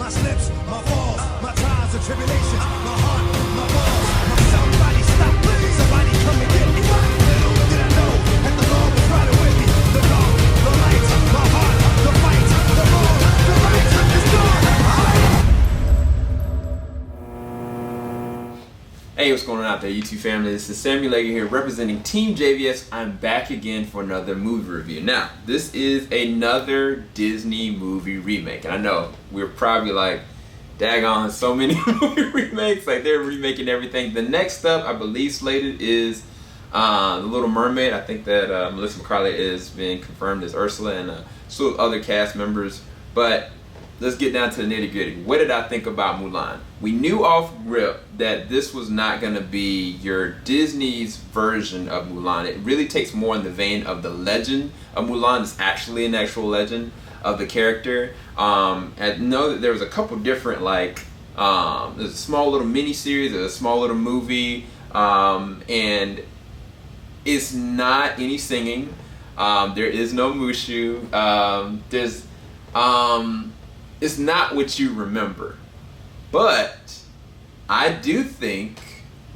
my slips, my falls, my trials and tribulations, my heart, my balls, my somebody stop, somebody come and get me. Little did I know that the Lord was riding with me. The dark, the light, my heart, the fight, the wrong, the right is gone. Hey, what's going on out there, YouTube family? This is Samuel Lega here representing Team JVS. I'm back again for another movie review. Now, this is another Disney movie remake. And I know we're probably like, daggone, so many movie remakes. Like, they're remaking everything. The next up, I believe, slated is The Little Mermaid. I think that Melissa McCarthy is being confirmed as Ursula and a slew of other cast members. But let's get down to the nitty gritty. What did I think about Mulan? We knew off rip that this was not going to be your Disney's version of Mulan. It really takes more in the vein of the legend of Mulan. It's actually an actual legend of the character. I know that there was a couple different, like, there's a small little mini series, there's a small little movie, and it's not any singing. There is no Mushu. It's not what you remember, but I do think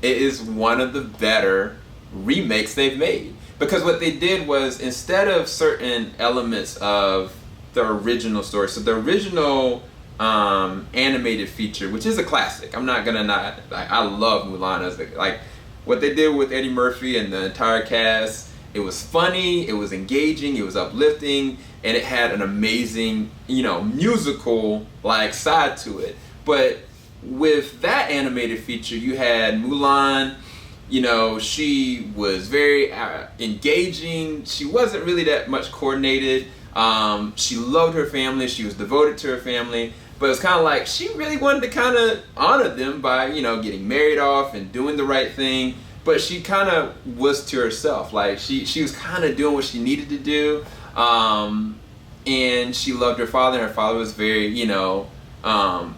it is one of the better remakes they've made, because what they did was, instead of certain elements of the original story, so the original animated feature, which is a classic, I'm not gonna not, I love Mulan as like what they did with Eddie Murphy and the entire cast. It was funny, it was engaging, it was uplifting, and it had an amazing, musical like side to it. But with that animated feature, you had Mulan. She was very engaging. She wasn't really that much coordinated. She loved her family. She was devoted to her family. But it's kind of like she really wanted to kind of honor them by, getting married off and doing the right thing. But she kind of was to herself. Like, she was kind of doing what she needed to do. And she loved her father. And her father was very,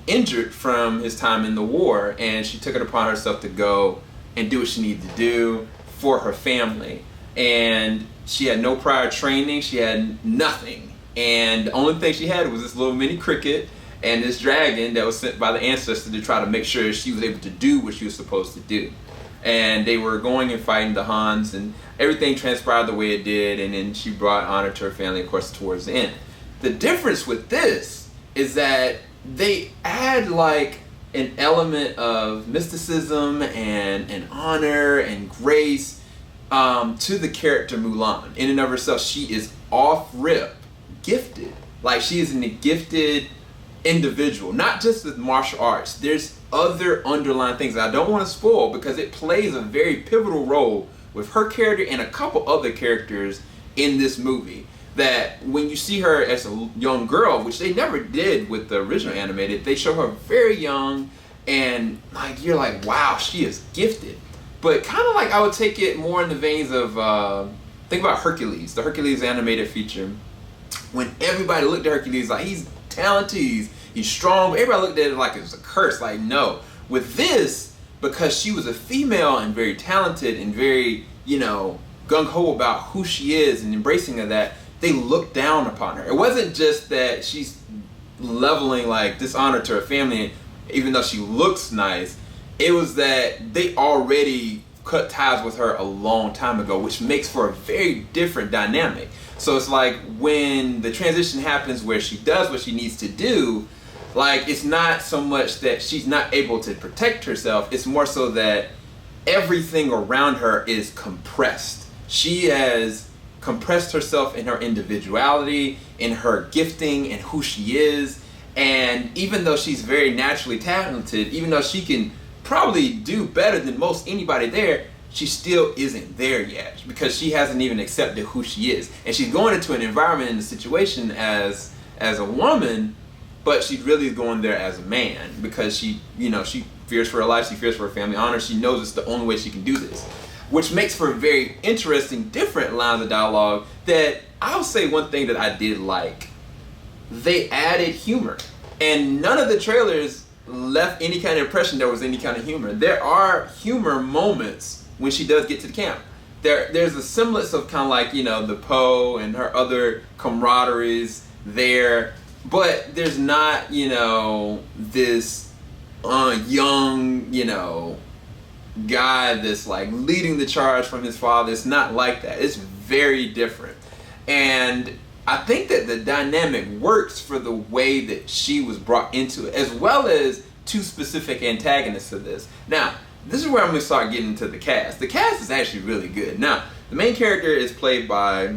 injured from his time in the war. And she took it upon herself to go and do what she needed to do for her family. And she had no prior training. She had nothing. And the only thing she had was this little mini cricket and this dragon that was sent by the ancestor to try to make sure she was able to do what she was supposed to do. And they were going and fighting the Hans, and everything transpired the way it did, and then she brought honor to her family, of course, towards the end. The difference with this is that they add like an element of mysticism and honor and grace to the character Mulan. In and of herself, she is off rip gifted. Like, she is a gifted individual, not just with martial arts. There's other underlying things that I don't want to spoil, because it plays a very pivotal role with her character and a couple other characters in this movie, that when you see her as a young girl, which they never did with the original animated, they show her very young, and like, you're like, wow, she is gifted. But kind of like, I would take it more in the veins of think about Hercules, the Hercules animated feature. When everybody looked at Hercules like, he's talented, he's strong, but everybody looked at it like it was a curse. Like, no. With this, because she was a female and very talented and very, gung-ho about who she is and embracing of that, they looked down upon her. It wasn't just that she's leveling like dishonor to her family, even though she looks nice. It was that they already cut ties with her a long time ago, which makes for a very different dynamic. So it's like, when the transition happens where she does what she needs to do, like, it's not so much that she's not able to protect herself, it's more so that everything around her is compressed. She has compressed herself in her individuality, in her gifting, and who she is. And even though she's very naturally talented, even though she can probably do better than most anybody there, she still isn't there yet, because she hasn't even accepted who she is. And she's going into an environment and a situation as a woman, but she's really going there as a man, because she fears for her life, she fears for her family honor, she knows it's the only way she can do this. Which makes for very interesting, different lines of dialogue that I'll say one thing that I did like. They added humor. And none of the trailers left any kind of impression there was any kind of humor. There are humor moments when she does get to the camp. There's a semblance of kind of like, the Poe and her other camaraderies there. but there's not, this young, guy that's like leading the charge from his father. It's not like that. It's very different. And I think that the dynamic works for the way that she was brought into it, as well as two specific antagonists of this. Now, this is where I'm going to start getting into the cast. The cast is actually really good. Now, the main character is played by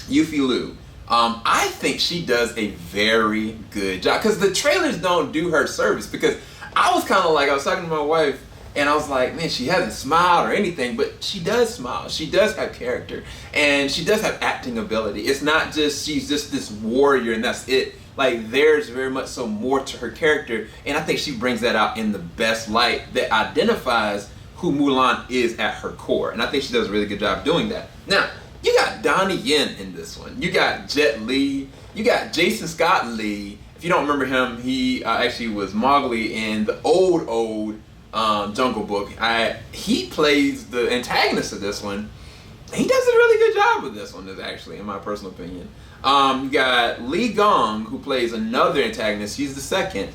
Yifei Liu. I think she does a very good job, because the trailers don't do her service, because I was kind of like, I was talking to my wife, and I was like, man, she hasn't smiled or anything, but she does smile. She does have character, and she does have acting ability. It's not just, she's just this warrior and that's it. Like, there's very much so more to her character, and I think she brings that out in the best light that identifies who Mulan is at her core. And I think she does a really good job doing that. Now, you got Donnie Yen in this one. You got Jet Li. You got Jason Scott Lee. If you don't remember him, he actually was Mowgli in the old Jungle Book. He plays the antagonist of this one. He does a really good job with this one, actually, in my personal opinion. You got Li Gong, who plays another antagonist. He's the second.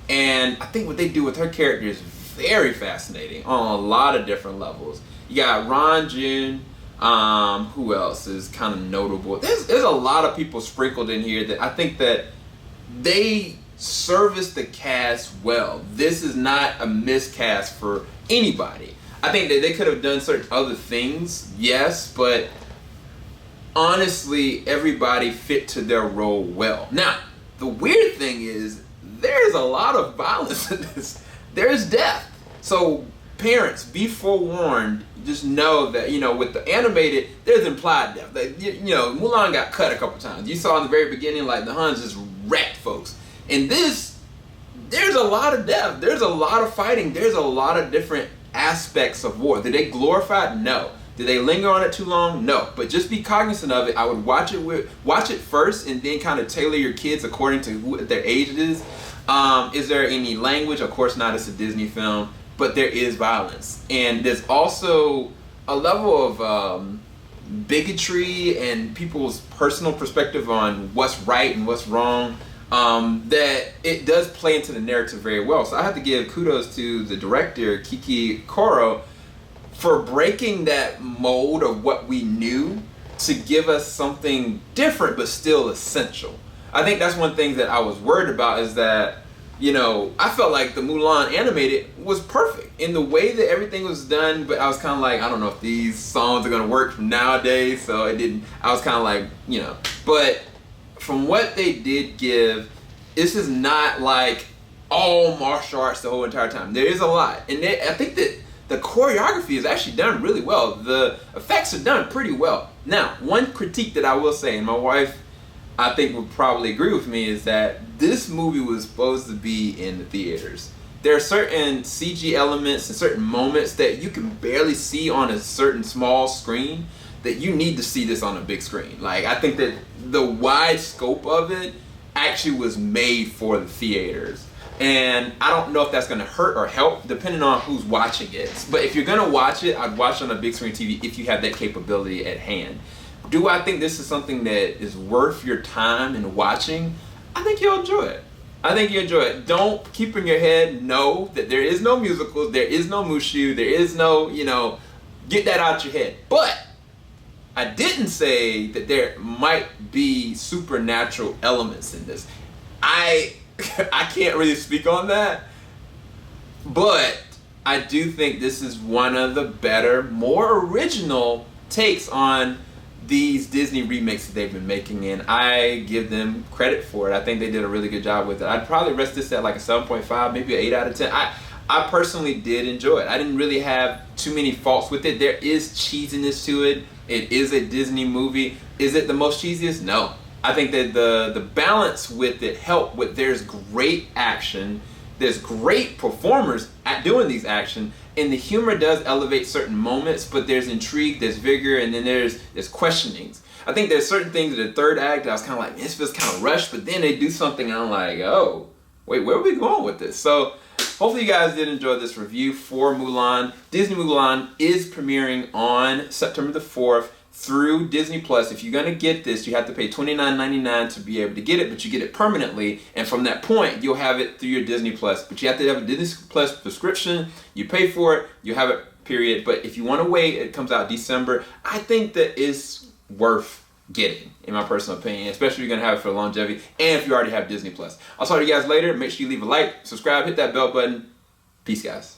And I think what they do with her character is very fascinating on a lot of different levels. You got Ron Jun. Who else is kind of notable? There's a lot of people sprinkled in here that I think that they service the cast well. This is not a miscast for anybody. I think that they could have done certain other things, yes, but honestly, everybody fit to their role well. Now, the weird thing is, there's a lot of violence in this. There's death. So, parents, be forewarned. Just know that, with the animated, there's implied death. Like, Mulan got cut a couple times. You saw in the very beginning, like, the Huns just wrecked folks. In this, there's a lot of death. There's a lot of fighting. There's a lot of different aspects of war. Did they glorify it? No. Did they linger on it too long? No. But just be cognizant of it. I would watch it first, and then kind of tailor your kids according to who their age it is. Is there any language? Of course not. It's a Disney film. But there is violence. And there's also a level of bigotry and people's personal perspective on what's right and what's wrong, that it does play into the narrative very well. So I have to give kudos to the director, Caro, for breaking that mold of what we knew to give us something different but still essential. I think that's one thing that I was worried about, is that I felt like the Mulan animated was perfect in the way that everything was done, but I was kind of like, I don't know if these songs are going to work nowadays, so it didn't. I was kind of like, but from what they did give, this is not like all martial arts the whole entire time. There is a lot, and I think that the choreography is actually done really well. The effects are done pretty well. Now, one critique that I will say, and my wife, I think, would probably agree with me, is that this movie was supposed to be in the theaters. There are certain CG elements and certain moments that you can barely see on a certain small screen, that you need to see this on a big screen. Like, I think that the wide scope of it actually was made for the theaters. And I don't know if that's going to hurt or help, depending on who's watching it. But if you're going to watch it, I'd watch it on a big screen TV if you have that capability at hand. Do I think this is something that is worth your time in watching? I think you'll enjoy it. I think you'll enjoy it. Don't keep in your head, know that there is no musicals, there is no Mushu, there is no, get that out your head. But I didn't say that there might be supernatural elements in this. I can't really speak on that, but I do think this is one of the better, more original takes on these Disney remakes that they've been making, and I give them credit for it. I think they did a really good job with it. I'd probably rest this at like a 7.5, maybe an 8 out of 10. I personally did enjoy it. I didn't really have too many faults with it. There is cheesiness to it. It is a Disney movie. Is it the most cheesiest? No. I think that the balance with it helped with, there's great action, there's great performers at doing these action, and the humor does elevate certain moments, but there's intrigue, there's vigor, and then there's questionings. I think there's certain things in the third act that I was kind of like, man, this feels kind of rushed, but then they do something and I'm like, oh, wait, where are we going with this? So hopefully you guys did enjoy this review for Mulan. Disney Mulan is premiering on September the 4th. through Disney Plus. If you're gonna get this, you have to pay $29.99 to be able to get it, but you get it permanently, and from that point, you'll have it through your Disney Plus. But you have to have a Disney Plus subscription. You pay for it, you have it, period. But if you want to wait, it comes out December. I think that is worth getting, in my personal opinion, especially if you're gonna have it for longevity, and if you already have Disney Plus. I'll talk to you guys later. Make sure you leave a like, subscribe, hit that bell button. Peace, guys.